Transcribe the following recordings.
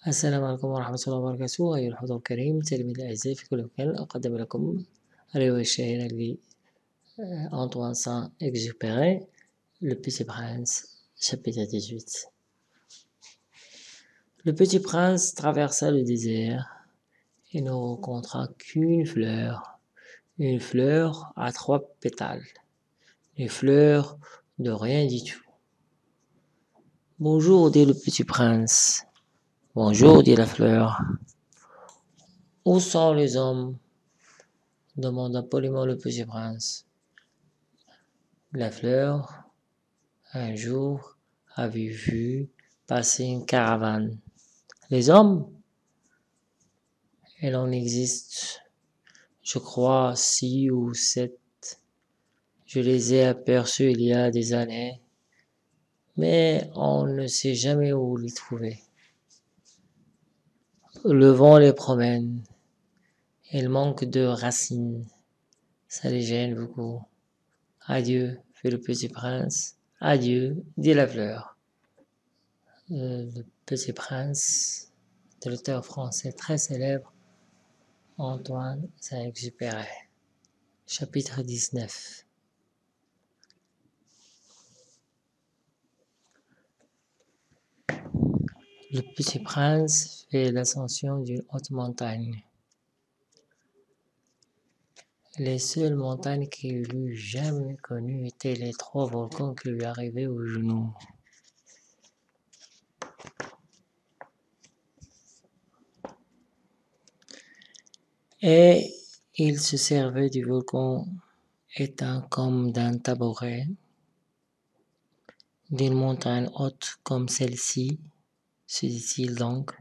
السلام عليكم ورحمة الله وبركاته. أيها الحضور الكريم، تلاميذ الأعزاء في كل مكان، أقدم لكم الرواية الشهيرة لأنطوان سان إكزوبيري Le Petit Prince, chapitre 18. Le petit prince traversa le désert et ne rencontra qu'une fleur à 3 pétales, une fleur de rien du tout. Bonjour, dit le petit prince. Bonjour, dit la fleur. Où sont les hommes? Demanda poliment le petit prince. La fleur, un jour, avait vu passer une caravane. Les hommes? Il en existe, je crois, 6 ou 7. Je les ai aperçus il y a des années, mais on ne sait jamais où les trouver. Le vent les promène. Ils manquent de racines. Ça les gêne beaucoup. Adieu, fit le petit prince. Adieu, dit la fleur. Le Petit Prince, de l'auteur français très célèbre Antoine Saint-Exupéry. Chapitre 19. Le Petit Prince fait l'ascension d'une haute montagne. Les seules montagnes qu'il eût jamais connues étaient les 3 volcans qui lui arrivaient aux genoux. Et il se servait du volcan éteint comme d'un tabouret, d'une montagne haute comme celle-ci, se dit-il donc,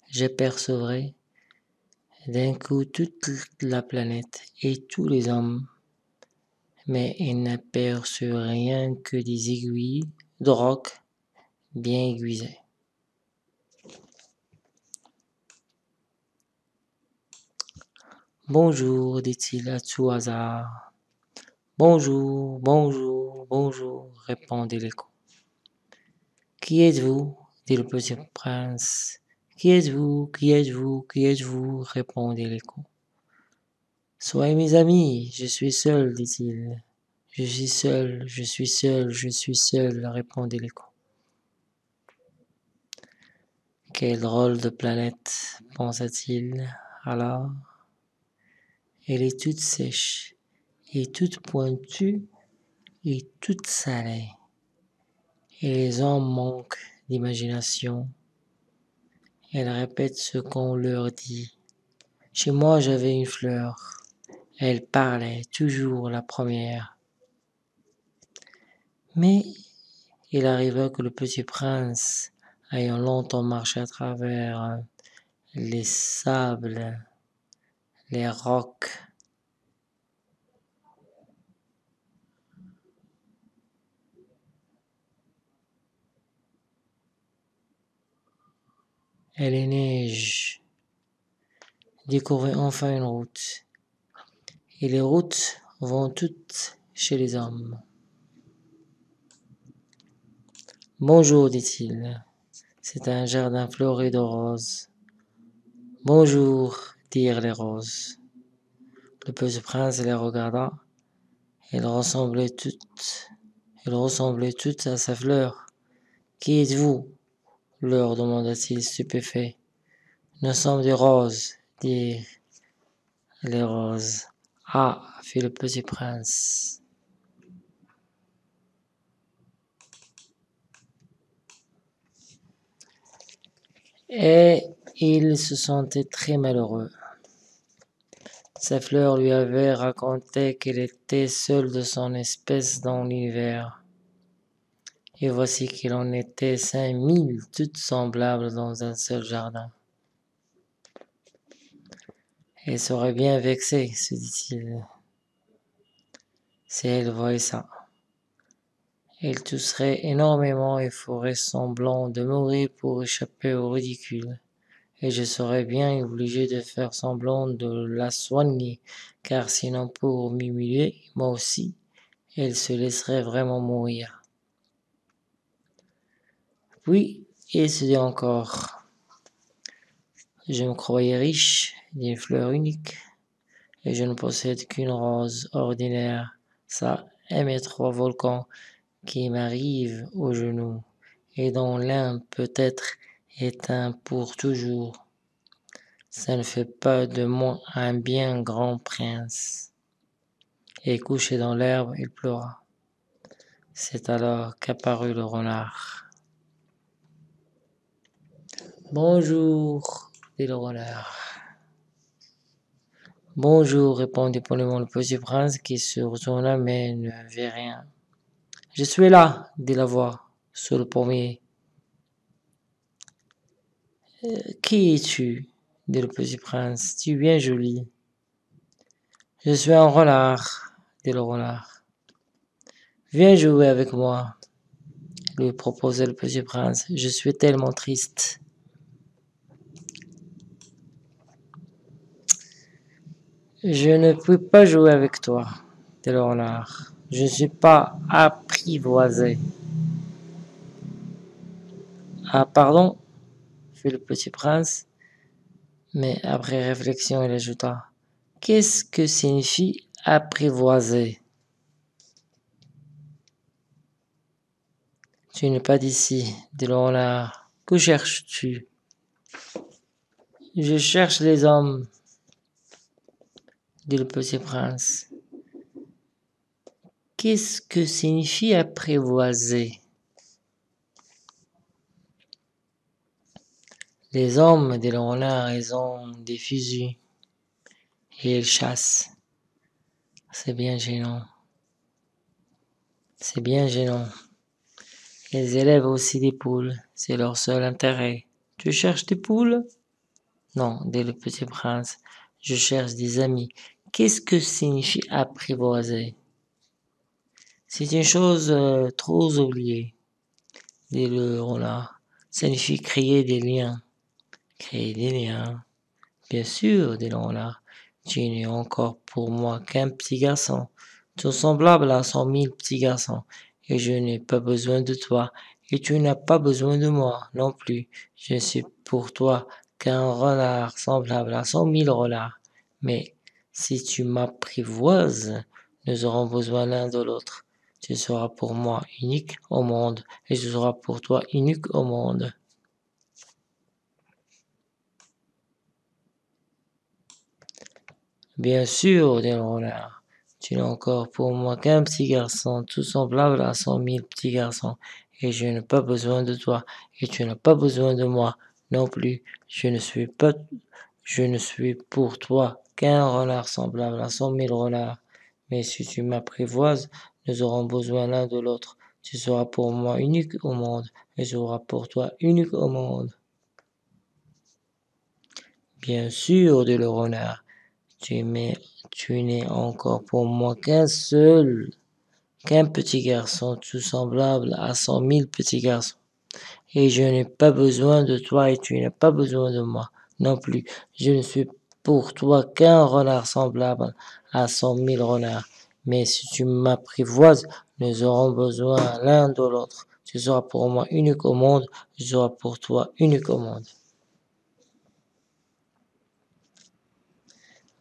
j'apercevrai d'un coup toute la planète et tous les hommes. Mais il n'aperçut rien que des aiguilles de roc bien aiguisées. Bonjour, dit-il à tout hasard. Bonjour, bonjour, bonjour, répondit l'écho. Qui êtes-vous? Dit le petit prince. Qui êtes-vous? Qui êtes-vous? Qui êtes-vous? Répondit l'écho. Soyez mes amis, je suis seul, dit-il. Je suis seul, je suis seul, je suis seul, répondit l'écho. Quelle drôle de planète, pensa-t-il alors. Elle est toute sèche, et toute pointue, et toute salée. Et les hommes manquent d'imagination. Elles répètent ce qu'on leur dit. Chez moi, j'avais une fleur. Elle parlait toujours la première. Mais il arriva que le petit prince, ayant longtemps marché à travers les sables, les rocs, et les neiges, découvrit enfin une route. Et les routes vont toutes chez les hommes. Bonjour, dit-il. C'est un jardin fleuri de roses. Bonjour, dirent les roses. Le petit prince les regarda. Elles ressemblaient toutes à sa fleur. Qui êtes-vous? Leur demanda-t-il stupéfait. Nous sommes des roses, dirent les roses. Ah, fit le petit prince. Et il se sentait très malheureux. Sa fleur lui avait raconté qu'elle était seule de son espèce dans l'univers. Et voici qu'il en était 5000, toutes semblables dans un seul jardin. Elle serait bien vexée, se dit-il, si elle voyait ça. Elle tousserait énormément et ferait semblant de mourir pour échapper au ridicule. Et je serais bien obligé de faire semblant de la soigner, car sinon pour m'humilier, moi aussi, elle se laisserait vraiment mourir. Puis, il se dit encore, Je me croyais riche d'une fleur unique, et je ne possède qu'une rose ordinaire. Ça et mes 3 volcans qui m'arrivent aux genoux, et dont l'un peut être éteint pour toujours. Ça ne fait pas de moi un bien grand prince. Et couché dans l'herbe, il pleura. C'est alors qu'apparut le renard. Bonjour, dit le renard. Bonjour, répondit poliment le petit prince qui se retourna mais ne vit rien. Je suis là, dit la voix sous le pommier. Qui es-tu? Dit le petit prince. Tu es bien joli. Je suis un renard, dit le renard. Viens jouer avec moi, lui proposait le petit prince. Je suis tellement triste. Je ne peux pas jouer avec toi, dit le renard. Je ne suis pas apprivoisé. Ah, pardon, fit le petit prince, mais après réflexion, il ajouta. Qu'est-ce que signifie apprivoiser? Tu n'es pas d'ici, dit le renard. Que cherches-tu? Je cherche les hommes, dit le petit prince. Qu'est-ce que signifie apprivoiser? Les hommes, dit le renard, ils ont des fusils et ils chassent. C'est bien gênant. C'est bien gênant. Ils élèvent aussi des poules, c'est leur seul intérêt. Tu cherches des poules? Non, dit le petit prince, je cherche des amis. Qu'est-ce que signifie apprivoiser? C'est une chose trop oubliée, dit le renard. Ça signifie créer des liens. Créer des liens. Bien sûr, dit le renard. Tu n'es encore pour moi qu'un petit garçon, tout semblable à 100 000 petits garçons, et je n'ai pas besoin de toi, et tu n'as pas besoin de moi non plus. Je ne suis pour toi qu'un renard semblable à 100 000 renards. Mais si tu m'apprivoises, nous aurons besoin l'un de l'autre. Tu seras pour moi unique au monde, et je serai pour toi unique au monde. Bien sûr, dit le renard, tu n'es encore pour moi qu'un petit garçon, tout semblable à 100 000 petits garçons, et je n'ai pas besoin de toi, et tu n'as pas besoin de moi non plus. Je ne suis pour toi qu'un renard semblable à 100 000 renards. Mais si tu m'apprivoises, nous aurons besoin l'un de l'autre. Tu seras pour moi unique au monde, et je serai pour toi unique au monde. Bien sûr, dit le renard. Tu n'es encore pour moi qu'un petit garçon, tout semblable à 100 000 petits garçons. Et je n'ai pas besoin de toi et tu n'as pas besoin de moi non plus. Je ne suis pour toi qu'un renard semblable à 100 000 renards. Mais si tu m'apprivoises, nous aurons besoin l'un de l'autre. Tu seras pour moi unique au monde, je serai pour toi unique au monde.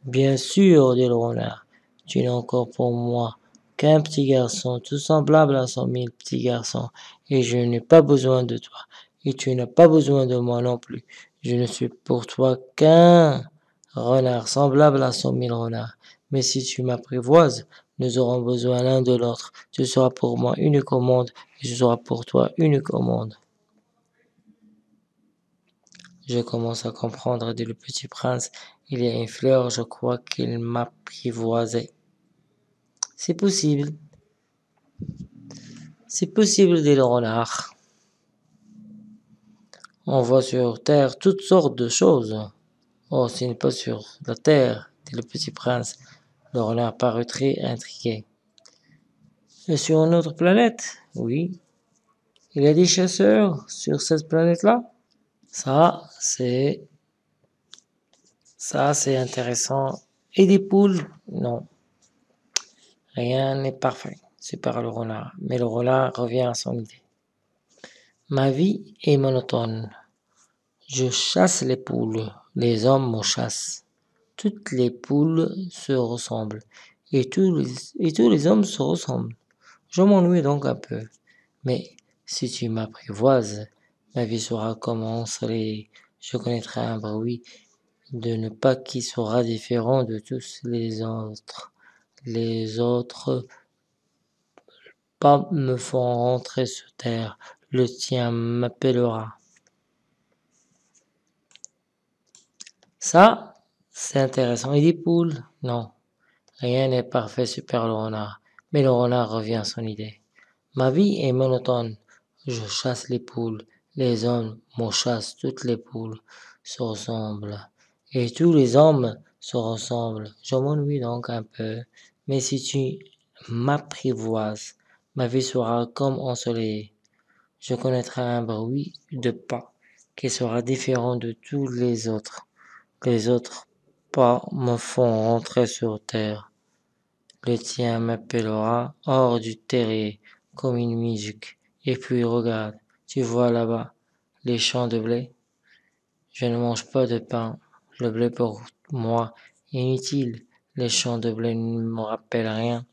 Bien sûr, dit le renard, tu n'es encore pour moi qu'un petit garçon, tout semblable à 100 000 petits garçons, et je n'ai pas besoin de toi, et tu n'as pas besoin de moi non plus. Je ne suis pour toi qu'un renard semblable à 100 000 renards. Mais si tu m'apprivoises, nous aurons besoin l'un de l'autre. Tu seras pour moi unique au monde, et je serai pour toi unique au monde. Je commence à comprendre, dit le petit prince. Il y a une fleur, je crois qu'il m'apprivoisait. C'est possible. C'est possible, dit le renard. On voit sur terre toutes sortes de choses. Oh, ce n'est pas sur la terre, dit le petit prince. Le renard parut très intrigué. Et sur une autre planète? Oui. Il y a des chasseurs sur cette planète-là? Ça, c'est intéressant. Et des poules? Non. Rien n'est parfait, sépara le renard, mais le renard revient à son idée. Ma vie est monotone. Je chasse les poules, les hommes me chassent. Toutes les poules se ressemblent, et tous les hommes se ressemblent. Je m'ennuie donc un peu. Mais si tu m'apprivoises, ma vie sera comme ensoleillée. Je connaîtrai un bruit de ne pas qui sera différent de tous les autres. Les autres pas me font rentrer sur terre. Le tien m'appellera. Ça, c'est intéressant. Et les poules? Non. Rien n'est parfait super le renard. Mais le renard revient à son idée. Ma vie est monotone. Je chasse les poules. Les hommes me chassent. Toutes les poules se ressemblent. Et tous les hommes se ressemblent. Je m'ennuie donc un peu. Mais si tu m'apprivoises, ma vie sera comme ensoleillée. Je connaîtrai un bruit de pas qui sera différent de tous les autres. Les autres pas me font rentrer sur terre. Le tien m'appellera hors du terrier comme une musique. Et puis regarde, tu vois là-bas les champs de blé. Je ne mange pas de pain. Le blé pour moi est inutile. Les champs de blé ne me rappellent rien.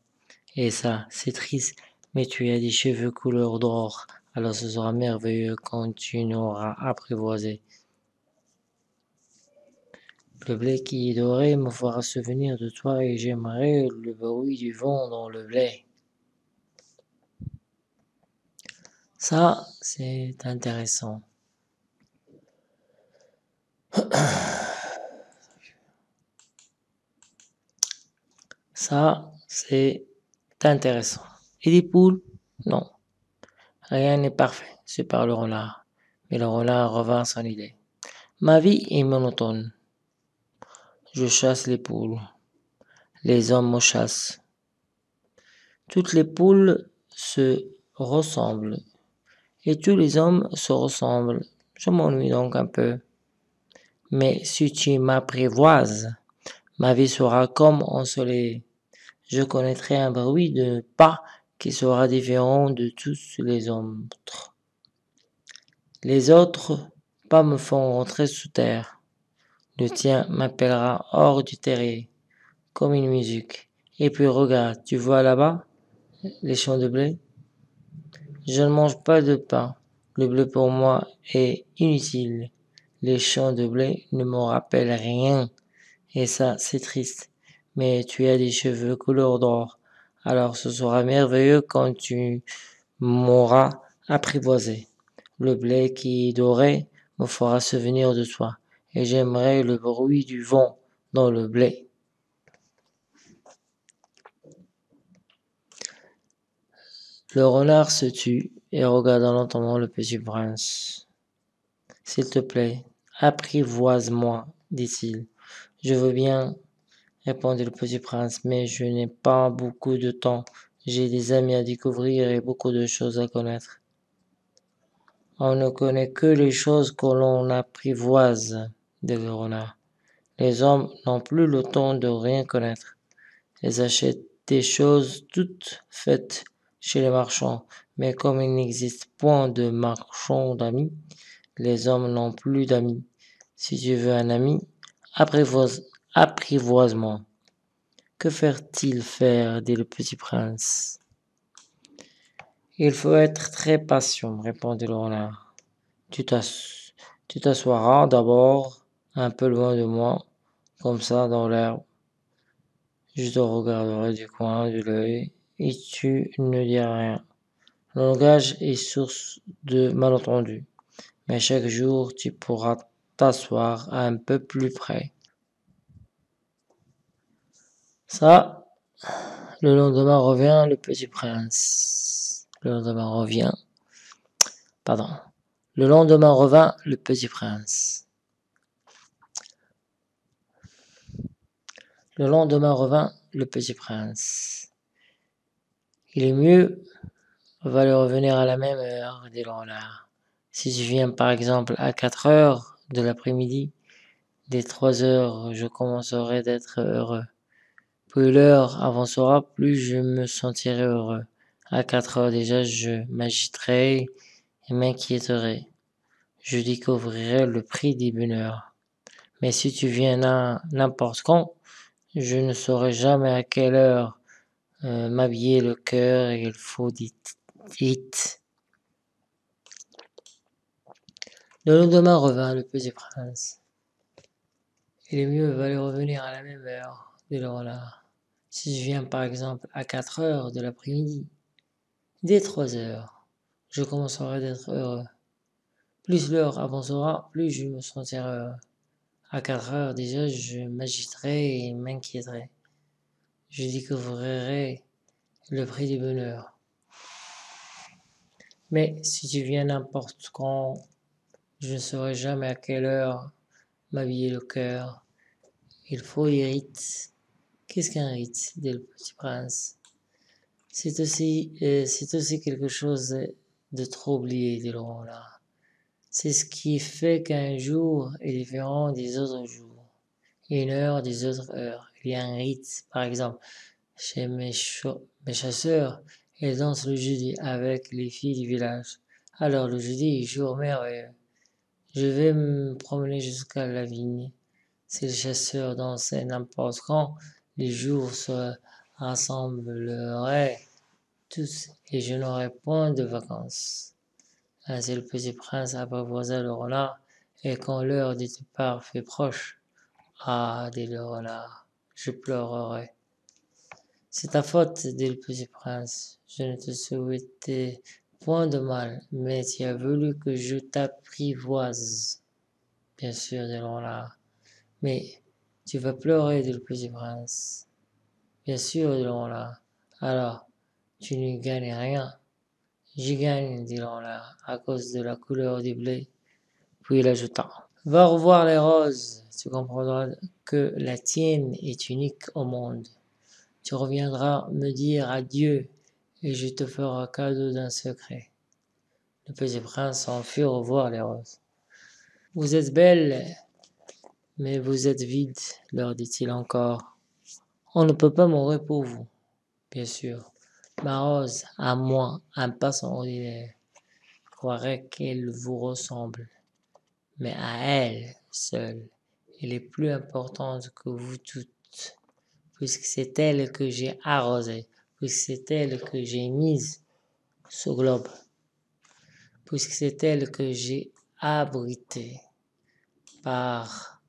Et ça, c'est triste. Mais tu as des cheveux couleur d'or. Alors ce sera merveilleux quand tu n'auras apprivoisé. Le blé qui est doré me fera souvenir de toi et j'aimerais le bruit du vent dans le blé. Ça, c'est intéressant. Ça, c'est intéressant. Et les poules? Non. Rien n'est parfait, c'est par le renard. Mais le renard revint à son idée. Ma vie est monotone. Je chasse les poules. Les hommes me chassent. Toutes les poules se ressemblent. Et tous les hommes se ressemblent. Je m'ennuie donc un peu. Mais si tu m'apprivoises, ma vie sera comme ensoleillée. Je connaîtrai un bruit de pas qui sera différent de tous les autres. Les autres pas me font rentrer sous terre. Le tien m'appellera hors du terrier, comme une musique. Et puis regarde, tu vois là-bas les champs de blé? Je ne mange pas de pain. Le blé pour moi est inutile. Les champs de blé ne me rappellent rien. Et ça, c'est triste. Mais tu as des cheveux couleur d'or. Alors ce sera merveilleux quand tu m'auras apprivoisé. Le blé qui est doré me fera souvenir de toi. Et j'aimerais le bruit du vent dans le blé. Le renard se tut et regarda lentement le petit prince. S'il te plaît, apprivoise-moi, dit-il. Je veux bien, répondit le petit prince, mais je n'ai pas beaucoup de temps. J'ai des amis à découvrir et beaucoup de choses à connaître. On ne connaît que les choses que l'on apprivoise, dit le renard. Les hommes n'ont plus le temps de rien connaître. Ils achètent des choses toutes faites chez les marchands, mais comme il n'existe point de marchands d'amis, les hommes n'ont plus d'amis. Si tu veux un ami, apprivoise-moi. Que faire-t-il faire, dit le petit prince. Il faut être très patient, répondit le renard. Tu t'assoiras d'abord un peu loin de moi, comme ça dans l'herbe. Je te regarderai du coin de l'œil et tu ne diras rien. Le langage est source de malentendus, mais chaque jour tu pourras t'asseoir un peu plus près. Ça, le lendemain revient le petit prince. Le lendemain revint le petit prince. Le lendemain revint le petit prince. Il est mieux, va revenir à la même heure, dit le renard. Si tu viens par exemple à 4 heures de l'après-midi, dès 3 heures, je commencerai d'être heureux. Plus l'heure avancera, plus je me sentirai heureux. À 4 heures déjà, je m'agiterai et m'inquiéterai. Je découvrirai le prix des bonheurs. Mais si tu viens n'importe quand, je ne saurai jamais à quelle heure m'habiller le cœur et il faut vite. Le lendemain revint le petit prince. Il est mieux valait revenir à la même heure, dit le renard. Si je viens par exemple à 4 heures de l'après-midi, dès 3 heures, je commencerai d'être heureux. Plus l'heure avancera, plus je me sentirai heureux. À 4 heures déjà, je m'agiterai et m'inquiéterai. Je découvrirai le prix du bonheur. Mais si tu viens n'importe quand, je ne saurai jamais à quelle heure m'habiller le cœur. Il faut des rites. Qu'est-ce qu'un rite, dit le petit prince. C'est aussi quelque chose de trop oublié, dit le renard. C'est ce qui fait qu'un jour est différent des autres jours, et une heure des autres heures. Il y a un rite, par exemple, chez mes chasseurs, ils dansent le jeudi avec les filles du village. Alors le jeudi est jour merveilleux. Je vais me promener jusqu'à la vigne. Si les chasseurs dansaient n'importe quand, les jours se rassembleraient tous et je n'aurais point de vacances. Ainsi le petit prince apprivoisa le renard, et quand l'heure du départ fut proche, ah, dit le renard, je pleurerai. C'est ta faute, dit le petit prince. Je ne te souhaitais point de mal, mais tu as voulu que je t'apprivoise. Bien sûr, dit le renard. Mais tu vas pleurer, dit le petit prince. Bien sûr, dit le renard. Alors, tu n'y gagnes rien. J'y gagne, dit le renard, à cause de la couleur du blé. Puis il ajouta. Va revoir les roses, tu comprendras que la tienne est unique au monde. Tu reviendras me dire adieu et je te ferai cadeau d'un secret. Le petit prince s'en fut revoir les roses. Vous êtes belles, mais vous êtes vides, leur dit-il encore. On ne peut pas mourir pour vous, bien sûr. Ma rose, à moi, un passant ordinaire, croirait qu'elle vous ressemble, mais à elle seule, elle est plus importante que vous toutes, puisque c'est elle que j'ai arrosée, puisque c'est elle que j'ai mise sous globe, puisque c'est elle que j'ai abritée par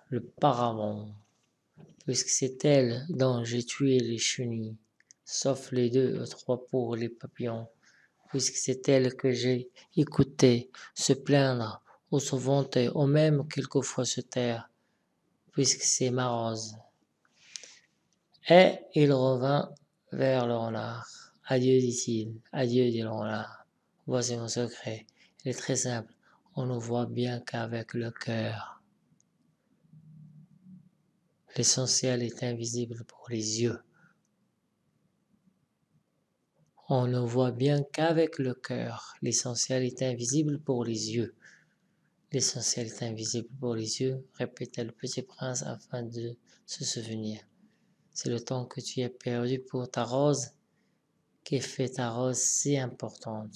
le paravent, puisque c'est elle dont j'ai tué les chenilles, sauf les 2 ou 3 pour les papillons, puisque c'est elle que j'ai écoutée se plaindre ou se vanter, ou même quelquefois se taire, puisque c'est ma rose. Et il revint vers le renard. Adieu, dit-il. Adieu, dit le renard. Voici mon secret. Il est très simple. On ne voit bien qu'avec le cœur. L'essentiel est invisible pour les yeux. On ne voit bien qu'avec le cœur. L'essentiel est invisible pour les yeux. L'essentiel est invisible pour les yeux, répétait le petit prince afin de se souvenir. C'est le temps que tu as perdu pour ta rose qui fait ta rose si importante.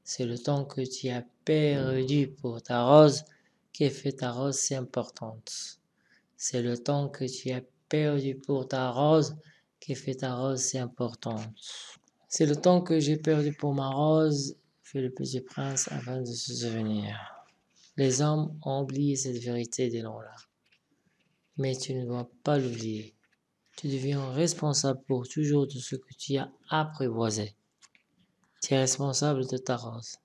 C'est le temps que tu as perdu pour ta rose qui fait ta rose si importante. C'est le temps que tu as perdu pour ta rose qui fait ta rose si importante. C'est le temps que j'ai perdu pour ma rose, fit le petit prince afin de se souvenir. Les hommes ont oublié cette vérité dès lors-là. Mais tu ne dois pas l'oublier. Tu deviens responsable pour toujours de ce que tu as apprivoisé. Tu es responsable de ta rose.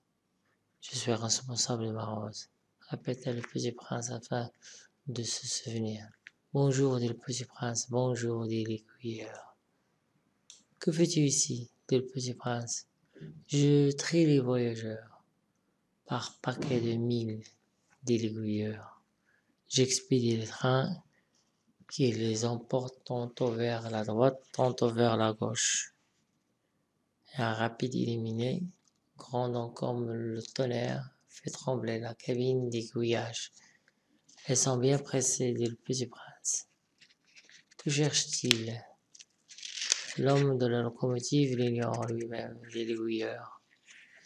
Je suis responsable de ma rose, répétait le petit prince afin de se souvenir. Bonjour, dit le petit prince. Bonjour, dit l'écuyère. Que fais-tu ici, dit le petit prince. Je trie les voyageurs par paquet de 1000, dit l'aiguilleur. J'expédie les trains qui les emportent tantôt vers la droite, tantôt vers la gauche. Et un rapide illuminé, grandant comme le tonnerre, fait trembler la cabine d'aiguillage. Elles sont bien pressées, dit le petit prince. Que cherche-t-il? L'homme de la locomotive l'ignore lui-même, dit l'aiguilleur,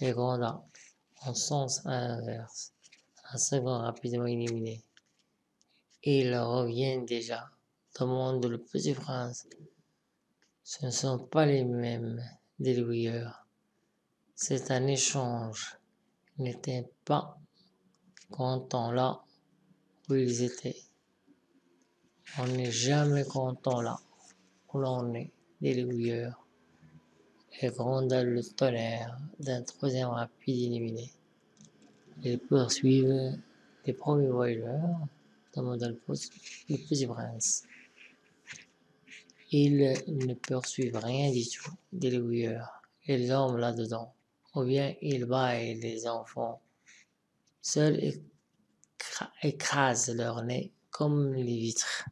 et gronda en sens inverse. Un second rapidement illuminé. Ils reviennent déjà, demande le petit prince. Ce ne sont pas les mêmes, dit le vieillard. C'est un échange. Ils n'étaient pas contents là où ils étaient. On n'est jamais content là où l'on est, dit le vieillard. Et gronda le tonnerre d'un troisième rapide illuminé. Ils poursuivent les premiers voyageurs, demanda le petit prince. Ils ne poursuivent rien du tout, dit le vieillard. Ils dorment là-dedans. Ou bien ils baillent les enfants. Seuls écrasent leur nez comme les vitres.